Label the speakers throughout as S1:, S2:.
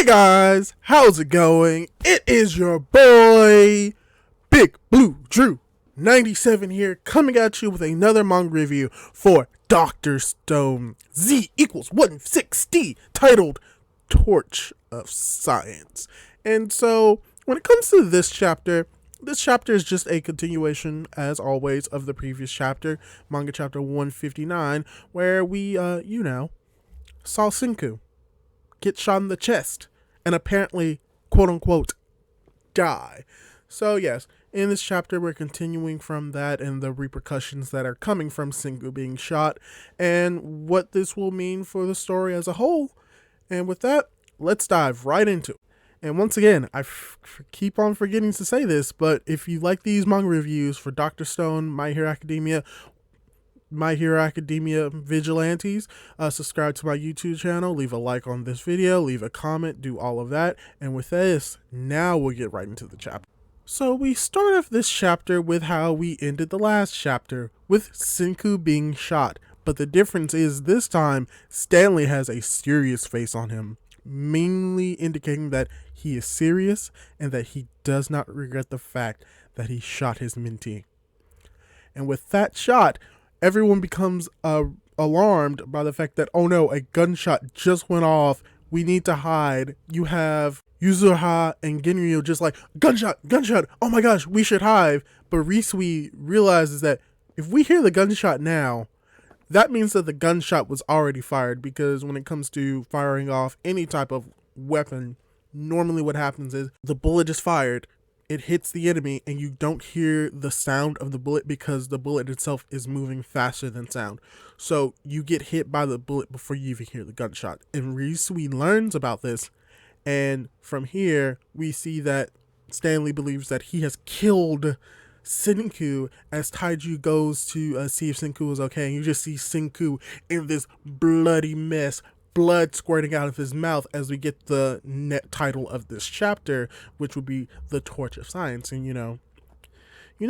S1: Guys, how's it going? It is your boy, Big Blue Drew 97 here, coming at you with another manga review for Dr.Stone Z equals 160, titled Torch of Science. And so, when it comes to this chapter is just a continuation, as always, of the previous chapter, manga chapter 159, where we, saw Senku get shot in the chest and apparently, quote unquote, die. So yes, in this chapter we're continuing from that and the repercussions that are coming from Senku being shot and what this will mean for the story as a whole. And with that, let's dive right into it. And once again, I keep on forgetting to say this, but if you like these manga reviews for Dr. Stone, My Hero Academia Vigilantes, subscribe to my YouTube channel, leave a like on this video, leave a comment, do all of that. And with this, now we'll get right into the chapter. So we start off this chapter with how we ended the last chapter, with Senku being shot. But the difference is this time, Stanley has a serious face on him, mainly indicating that he is serious and that he does not regret the fact that he shot his mentee. And with that shot, everyone becomes alarmed by the fact that, oh no, a gunshot just went off. We need to hide. You have Yuzuha and Genryo just like, gunshot, oh my gosh, we should hide. But Risui realizes that if we hear the gunshot now, that means that the gunshot was already fired, because when it comes to firing off any type of weapon, normally what happens is the bullet is fired, it hits the enemy, and you don't hear the sound of the bullet because the bullet itself is moving faster than sound. So you get hit by the bullet before you even hear the gunshot. And Risui learns about this, and from here we see that Stanley believes that he has killed Senku as Taiju goes to see if Senku is okay. And you just see Senku in this bloody mess, blood squirting out of his mouth, as we get the net title of this chapter, which would be the Torch of Science. And you know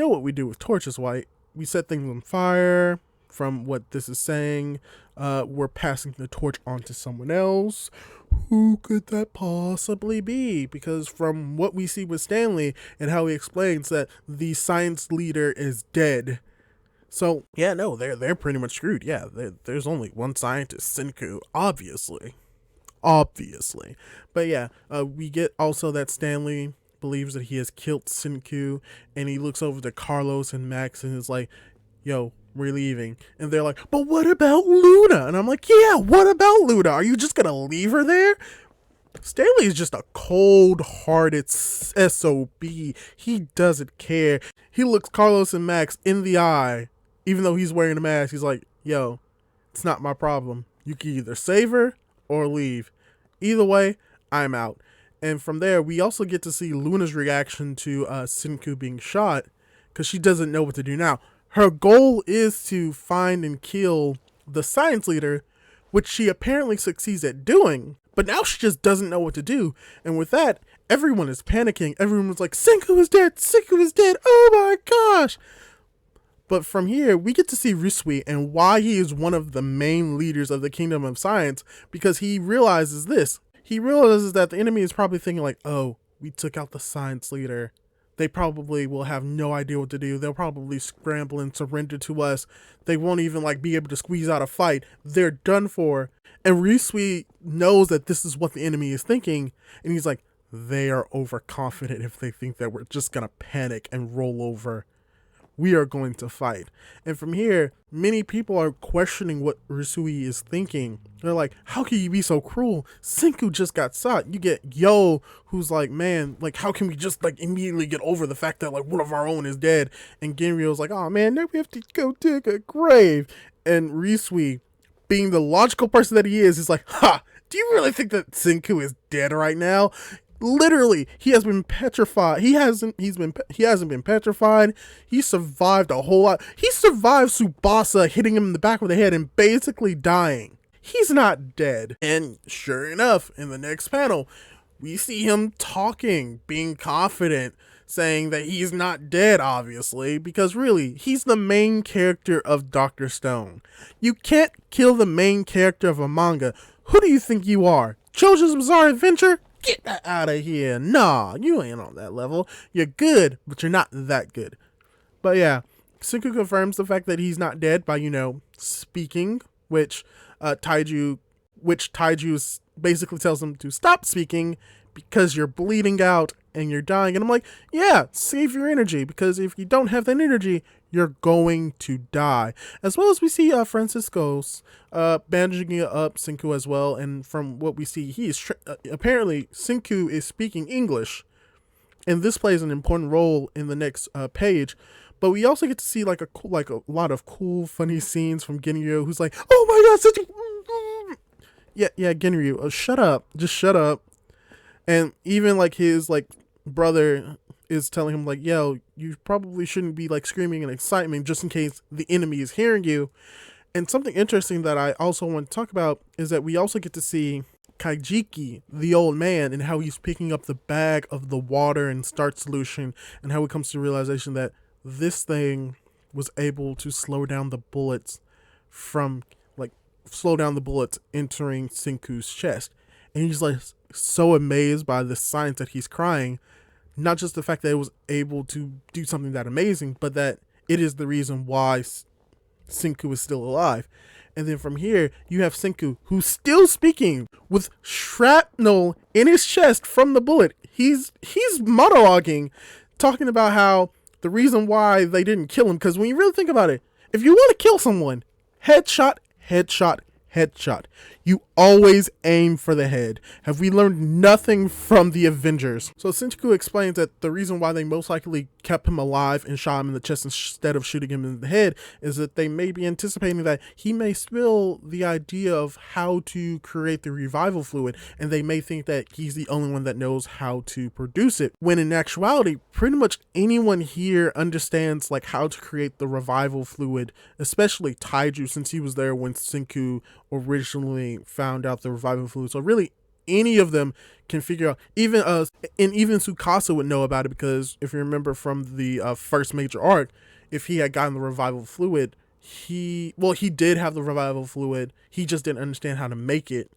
S1: what we do with torches, White. We set things on fire. From what this is saying, we're passing the torch on to someone else. Who could that possibly be? Because from what we see with Stanley and how he explains that the science leader is dead. So, yeah, no, they're pretty much screwed. Yeah, there's only one scientist, Senku, obviously. But yeah, we get also that Stanley believes that he has killed Senku, and he looks over to Carlos and Max and is like, yo, we're leaving. And they're like, but what about Luna? And I'm like, yeah, what about Luna? Are you just gonna leave her there? Stanley is just a cold-hearted SOB. He doesn't care. He looks Carlos and Max in the eye, even though he's wearing a mask. He's like, yo, it's not my problem. You can either save her or leave. Either way, I'm out. And from there, we also get to see Luna's reaction to Senku being shot, because she doesn't know what to do now. Her goal is to find and kill the science leader, which she apparently succeeds at doing. But now she just doesn't know what to do. And with that, everyone is panicking. Everyone's like, Senku is dead! Senku is dead! Oh my gosh! But from here, we get to see Risui and why he is one of the main leaders of the Kingdom of Science, because he realizes this. He realizes that the enemy is probably thinking like, oh, we took out the science leader. They probably will have no idea what to do. They'll probably scramble and surrender to us. They won't even be able to squeeze out a fight. They're done for. And Risui knows that this is what the enemy is thinking. And he's like, they are overconfident if they think that we're just going to panic and roll over. We are going to fight. And from here, many people are questioning what Risui is thinking. They're like, how can you be so cruel? Senku just got shot. You get Yo, who's like, man, how can we just immediately get over the fact that one of our own is dead? And Genryo's like, oh man, now we have to go dig a grave. And Risui, being the logical person that he is like, ha, do you really think that Senku is dead right now? Literally, he has been petrified. He hasn't been petrified. He survived a whole lot. He survived Tsubasa hitting him in the back of the head and basically dying. He's not dead. And sure enough, in the next panel, we see him talking, being confident, saying that he's not dead, obviously, because really, he's the main character of Dr. Stone. You can't kill the main character of a manga. Who do you think you are? JoJo's Bizarre Adventure? get that out of here. Nah, you ain't on that level. You're good, but you're not that good. But yeah, Senku confirms the fact that he's not dead by, speaking, which Taiju basically tells him to stop speaking because you're bleeding out and you're dying. And I'm like, yeah, save your energy, because if you don't have that energy, you're going to die. As well as we see Francisco's bandaging up Senku as well. And from what we see, he is apparently Senku is speaking English. And this plays an important role in the next page. But we also get to see like a lot of cool, funny scenes from Ginryu, who's like, "Oh my God, such a yeah, Ginryu, shut up, just shut up." And even like his brother is telling him like, "Yo, you probably shouldn't be like screaming in excitement just in case the enemy is hearing you." And something interesting that I also want to talk about is that we also get to see Kaijiki, the old man, and how he's picking up the bag of the water and starch solution, and how he comes to the realization that this thing was able to slow down the bullets entering Senku's chest. And he's like so amazed by the science that he's crying. Not just the fact that it was able to do something that amazing, but that it is the reason why Senku is still alive. And then from here, you have Senku, who's still speaking with shrapnel in his chest from the bullet. He's monologuing, talking about how the reason why they didn't kill him, because when you really think about it, if you want to kill someone, headshot, headshot, headshot. You always aim for the head. Have we learned nothing from the Avengers? So Senku explains that the reason why they most likely kept him alive and shot him in the chest instead of shooting him in the head is that they may be anticipating that he may spill the idea of how to create the revival fluid, and they may think that he's the only one that knows how to produce it, when in actuality pretty much anyone here understands like how to create the revival fluid, especially Taiju, since he was there when Senku originally found out the revival fluid. So really any of them can figure out, even Tsukasa would know about it, because if you remember from the first major arc, if he had gotten the revival fluid, he did have the revival fluid, he just didn't understand how to make it,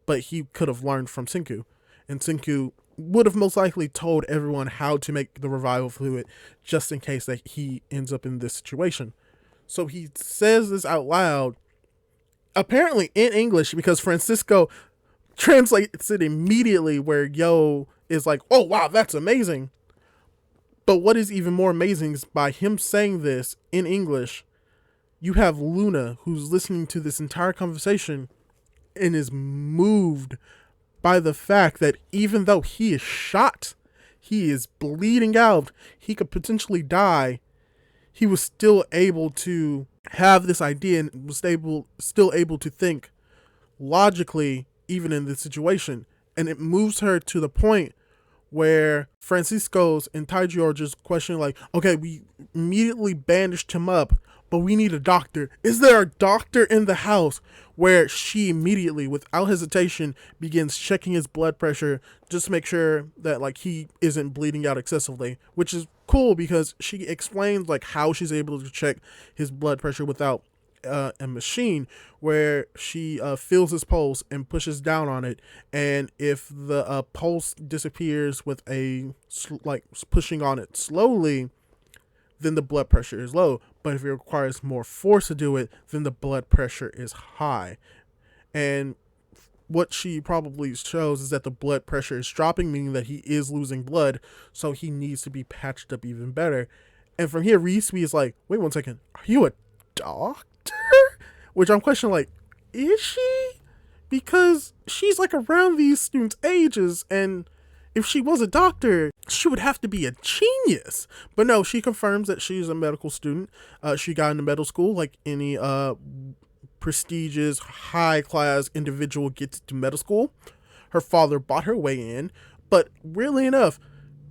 S1: but he could have learned from Senku, and Senku would have most likely told everyone how to make the revival fluid just in case that he ends up in this situation. So he says this out loud, apparently in English, because Francisco translates it immediately, where Yo is like, "Oh wow, that's amazing." But what is even more amazing is by him saying this in English, you have Luna, who's listening to this entire conversation and is moved by the fact that even though he is shot, he is bleeding out, he could potentially die, he was still able to have this idea and was still able to think logically even in this situation. And it moves her to the point where Francisco's and Taiju are just questioning like, okay, we immediately bandaged him up, but we need a doctor. Is there a doctor in the house? Where she immediately, without hesitation, begins checking his blood pressure just to make sure that like he isn't bleeding out excessively, which is cool because she explains like how she's able to check his blood pressure without a machine, where she feels his pulse and pushes down on it, and if the pulse disappears with a pushing on it slowly, then the blood pressure is low. But if it requires more force to do it, then the blood pressure is high. And what she probably shows is that the blood pressure is dropping, meaning that he is losing blood, so he needs to be patched up even better. And from here, Reese is like, wait 1 second, are you a doctor? Which I'm questioning, like, is she? Because she's like around these students' ages, and if she was a doctor, she would have to be a genius. But no, she confirms that she's a medical student. She got into medical school like any prestigious, high-class individual gets to medical school. Her father bought her way in, but weirdly enough,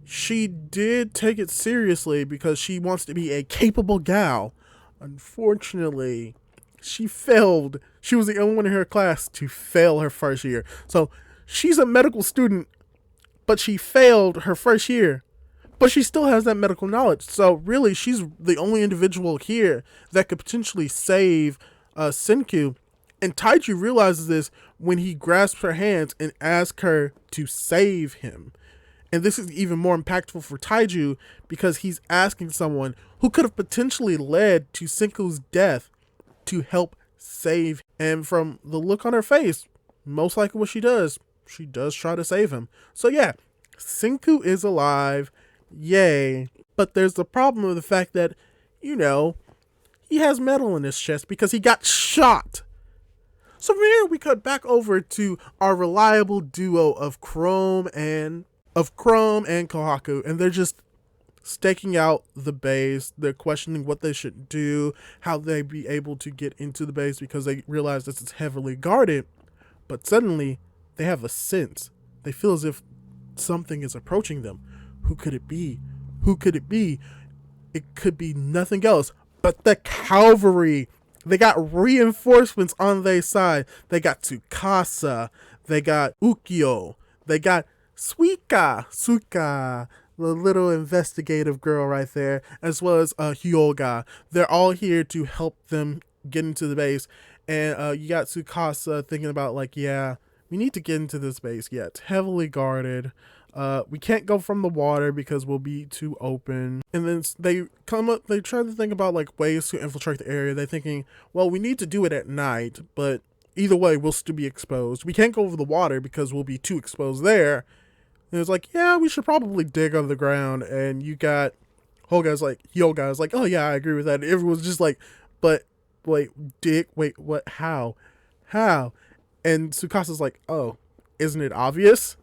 S1: she did take it seriously because she wants to be a capable gal. Unfortunately, she failed. She was the only one in her class to fail her first year. So she's a medical student, but she failed her first year, but she still has that medical knowledge. So really, she's the only individual here that could potentially save Senku. And Taiju realizes this when he grasps her hands and asks her to save him. And this is even more impactful for Taiju because he's asking someone who could have potentially led to Senku's death to help save him. And from the look on her face, most likely what she does try to save him. So yeah, Senku is alive. Yay. But there's the problem of the fact that, he has metal in his chest because he got shot. So from here, we cut back over to our reliable duo of Chome and Kohaku, and they're just staking out the base. They're questioning what they should do, how they be able to get into the base because they realize this is heavily guarded. But suddenly, they have a sense. They feel as if something is approaching them. Who could it be? Who could it be? It could be nothing else but the cavalry. They got reinforcements on their side. They got Tsukasa. They got Ukyo. They got Suika, the little investigative girl right there, as well as Hyoga. They're all here to help them get into the base. And you got Tsukasa thinking about we need to get into this base. Yeah, it's heavily guarded. We can't go from the water because we'll be too open. And then they try to think about ways to infiltrate the area. They're thinking, well, we need to do it at night, but either way, we'll still be exposed. We can't go over the water because we'll be too exposed there. And it's we should probably dig under the ground. And you got Hyoga's like, oh yeah, I agree with that. And everyone's just but wait, what, how? And Tsukasa's like, oh, isn't it obvious?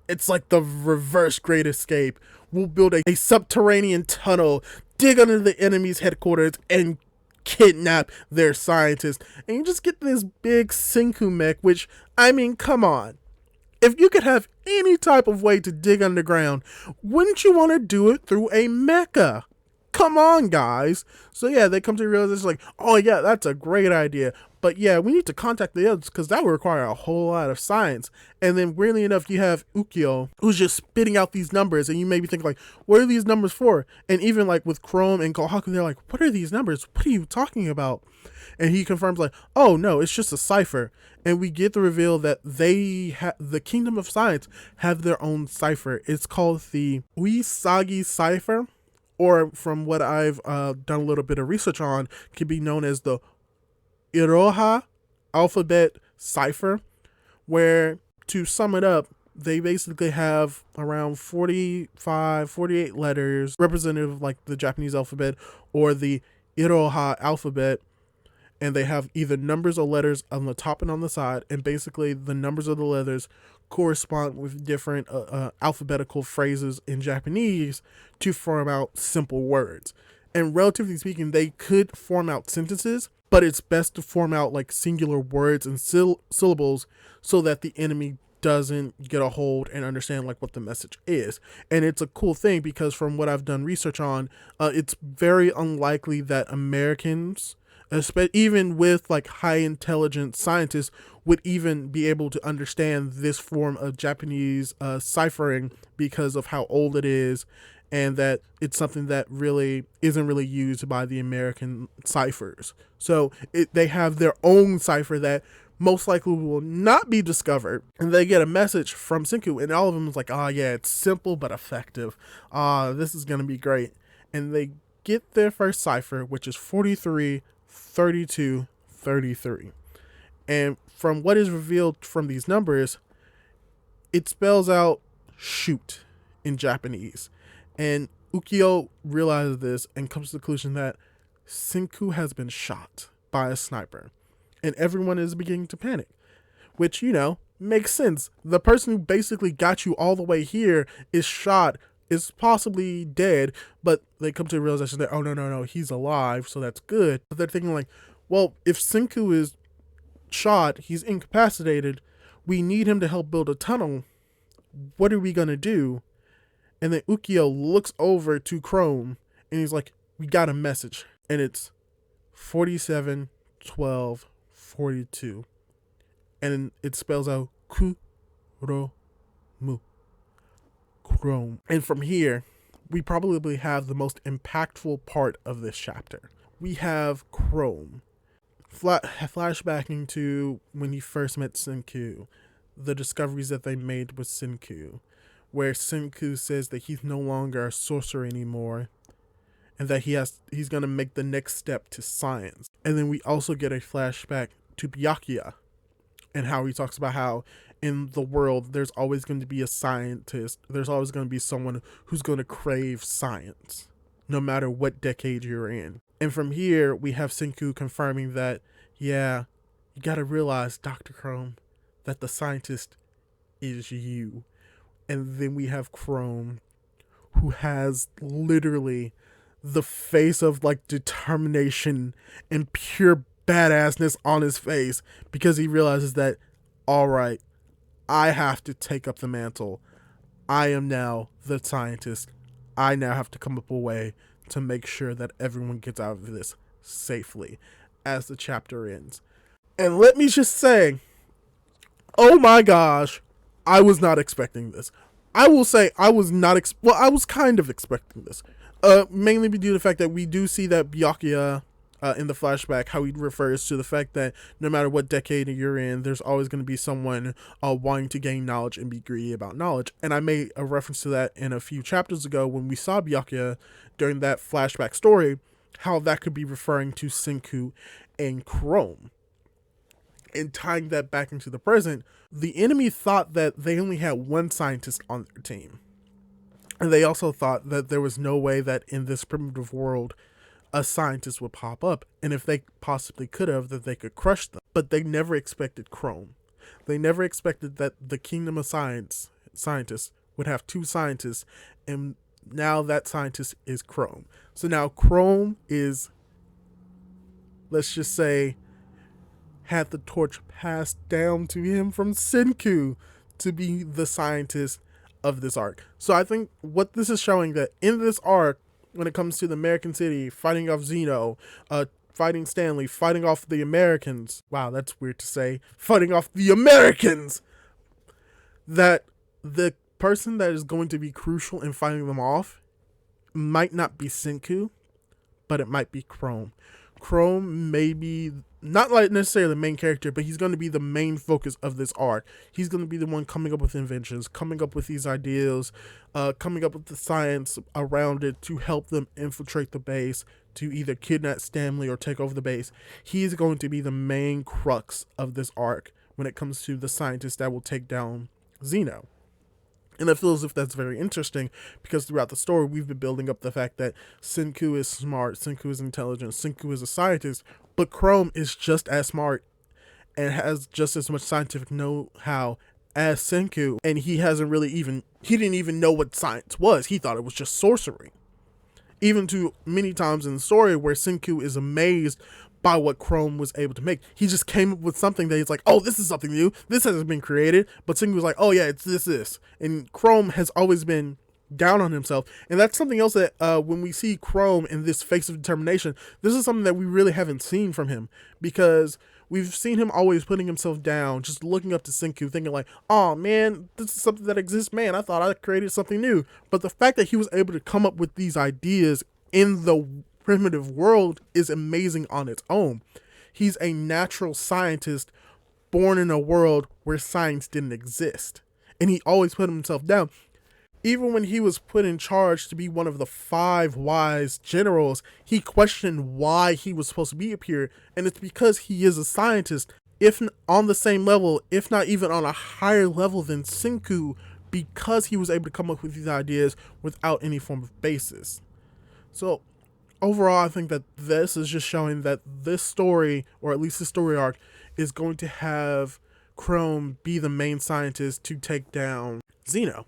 S1: It's like the reverse Great Escape. We'll build a subterranean tunnel, dig under the enemy's headquarters, and kidnap their scientists. And you just get this big Senku mech, which, come on. If you could have any type of way to dig underground, wouldn't you want to do it through a mecha? Come on, guys. So yeah, they come to realize oh yeah, that's a great idea. But yeah, we need to contact the others because that would require a whole lot of science. And then weirdly enough, you have Ukyo who's just spitting out these numbers, and you may be thinking what are these numbers for? And even with Chome and Kohaku, they're like, what are these numbers? What are you talking about? And he confirms oh no, it's just a cipher. And we get the reveal that the Kingdom of Science have their own cipher. It's called the Uisagi cipher, or from what I've done a little bit of research on, can be known as the Iroha alphabet cipher, where, to sum it up, they basically have around 48 letters representative of the Japanese alphabet or the Iroha alphabet, and they have either numbers or letters on the top and on the side, and basically the numbers of the letters correspond with different alphabetical phrases in Japanese to form out simple words. And relatively speaking, they could form out sentences, but it's best to form out singular words and syllables so that the enemy doesn't get a hold and understand what the message is. And it's a cool thing because from what I've done research on, it's very unlikely that Americans, even with high intelligent scientists, would even be able to understand this form of Japanese ciphering because of how old it is, and that it's something that really isn't really used by the American ciphers. So they have their own cipher that most likely will not be discovered. And they get a message from Senku, and all of them is oh yeah, it's simple but effective. This is going to be great. And they get their first cipher, which is 433233. And from what is revealed from these numbers, it spells out shoot in Japanese. And Ukyo realizes this and comes to the conclusion that Senku has been shot by a sniper. And everyone is beginning to panic, which, makes sense. The person who basically got you all the way here is shot, is possibly dead, but they come to the realization that, oh, no, he's alive, so that's good. But they're thinking well, if Senku is shot, he's incapacitated, we need him to help build a tunnel. What are we going to do? And then Ukyo looks over to Chome, and he's like, we got a message. And it's 47, 12, 42. And it spells out Kuromu. Chrome. And from here, we probably have the most impactful part of this chapter. We have Chome Flashbacking to when he first met Senku, the discoveries that they made with Senku, where Senku says that he's no longer a sorcerer anymore, and that he's gonna make the next step to science. And then we also get a flashback to Byakuya, and how he talks about how in the world there's always going to be a scientist, there's always going to be someone who's going to crave science, no matter what decade you're in. And from here, we have Senku confirming that, yeah, you gotta realize, Dr. Chrome, that the scientist is you. And then we have Chrome, who has literally the face of like determination and pure badassness on his face, because he realizes that, all right, I have to take up the mantle. I am now the scientist. I now have to come up with a way to make sure that everyone gets out of this safely as the chapter ends. And let me just say, oh my gosh, I was not expecting this. I will say I was not, I was kind of expecting this. Mainly due to the fact that we do see that Byakuya, in the flashback, how he refers to the fact that no matter what decade you're in, there's always going to be someone wanting to gain knowledge and be greedy about knowledge. And I made a reference to that in a few chapters ago when we saw Byakuya during that flashback story, how that could be referring to Senku and Chrome. And tying that back into the present, the enemy thought that they only had one scientist on their team. And they also thought that there was no way that in this primitive world a scientist would pop up, and if they possibly could have, that they could crush them. But they never expected Chrome. They never expected that the Kingdom of Scientists would have two scientists, and now that scientist is Chrome. So now Chrome is, let's just say, had the torch passed down to him from Senku to be the scientist of this arc. So I think what this is showing, that in this arc, when it comes to the American city, fighting off Zeno, fighting Stanley, fighting off the Americans. Wow, that's weird to say. Fighting off the Americans! That the person that is going to be crucial in fighting them off might not be Senku, but it might be Chrome. Chrome may be not like necessarily the main character, but he's going to be the main focus of this arc. He's going to be the one coming up with inventions, coming up with these ideas, coming up with the science around it to help them infiltrate the base, to either kidnap Stanley or take over the base. He's going to be the main crux of this arc when it comes to the scientist that will take down Zeno. And I feel as if that's very interesting, because throughout the story, we've been building up the fact that Senku is smart, Senku is intelligent, Senku is a scientist, but Chrome is just as smart and has just as much scientific know-how as Senku, and he didn't even know what science was. He thought it was just sorcery. Even to many times in the story where Senku is amazed by what Chrome was able to make. He just came up with something that he's like, oh, this is something new. This hasn't been created. But Senku was like, oh yeah, it's this. And Chrome has always been down on himself. And that's something else that when we see Chrome in this face of determination, this is something that we really haven't seen from him. Because we've seen him always putting himself down, just looking up to Senku, thinking like, oh man, this is something that exists. Man, I thought I created something new. But the fact that he was able to come up with these ideas in the primitive world is amazing on its own. He's a natural scientist born in a world where science didn't exist. And he always put himself down. Even when he was put in charge to be one of the 5 wise generals, he questioned why he was supposed to be up here. And it's because he is a scientist, if on the same level, if not even on a higher level than Senku, because he was able to come up with these ideas without any form of basis. So overall, I think that this is just showing that this story, or at least the story arc, is going to have Chrome be the main scientist to take down Zeno.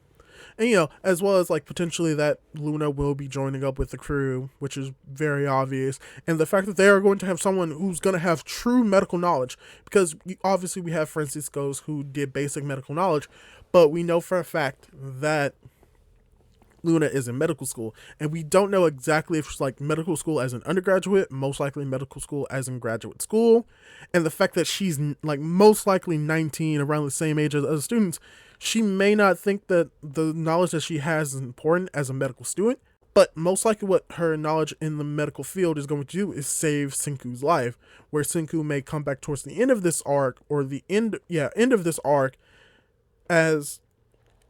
S1: And, as well as, like, potentially that Luna will be joining up with the crew, which is very obvious. And the fact that they are going to have someone who's going to have true medical knowledge. Because, obviously, we have Francisco's who did basic medical knowledge. But we know for a fact that Luna is in medical school, and we don't know exactly if it's like medical school as an undergraduate, most likely medical school as in graduate school. And the fact that she's like most likely 19, around the same age as other students, she may not think that the knowledge that she has is important as a medical student, But most likely what her knowledge in the medical field is going to do is save Senku's life, where Senku may come back towards the end of this arc, or the end of this arc, as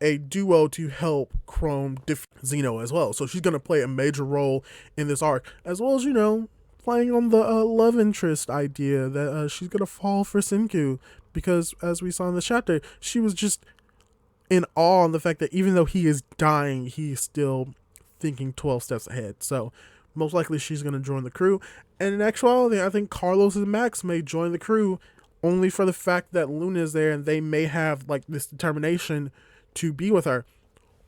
S1: a duo to help Chrome defeat Zeno as well. So she's going to play a major role in this arc, as well as, playing on the love interest idea that she's going to fall for Senku, because as we saw in the chapter, she was just in awe on the fact that even though he is dying, he's still thinking 12 steps ahead. So most likely she's going to join the crew. And in actuality, I think Carlos and Max may join the crew only for the fact that Luna is there, and they may have like this determination to be with her.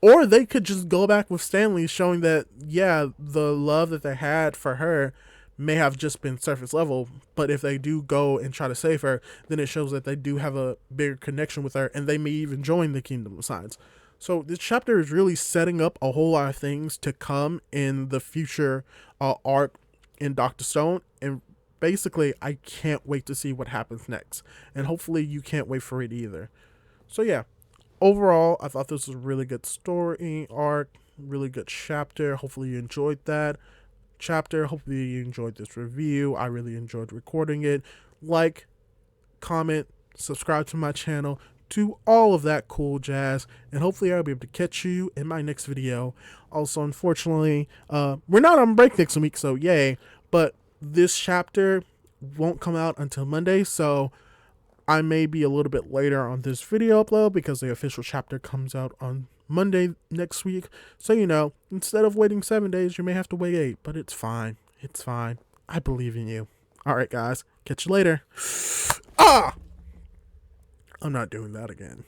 S1: Or they could just go back with Stanley, showing that, yeah, the love that they had for her may have just been surface level, but if they do go and try to save her, then it shows that they do have a bigger connection with her, and they may even join the Kingdom of Signs. So this chapter is really setting up a whole lot of things to come in the future arc in Dr. Stone, and basically I can't wait to see what happens next, and hopefully you can't wait for it either. So yeah, overall I thought this was a really good story arc, really good chapter. Hopefully you enjoyed that chapter. Hopefully you enjoyed this review. I really enjoyed recording it. Like, comment, subscribe to my channel, do all of that cool jazz, and hopefully I'll be able to catch you in my next video. Also, unfortunately, we're not on break next week, so yay, but this chapter won't come out until Monday, so I may be a little bit later on this video upload because the official chapter comes out on Monday next week. So, instead of waiting 7 days, you may have to wait 8, but it's fine. It's fine. I believe in you. All right, guys. Catch you later. I'm not doing that again.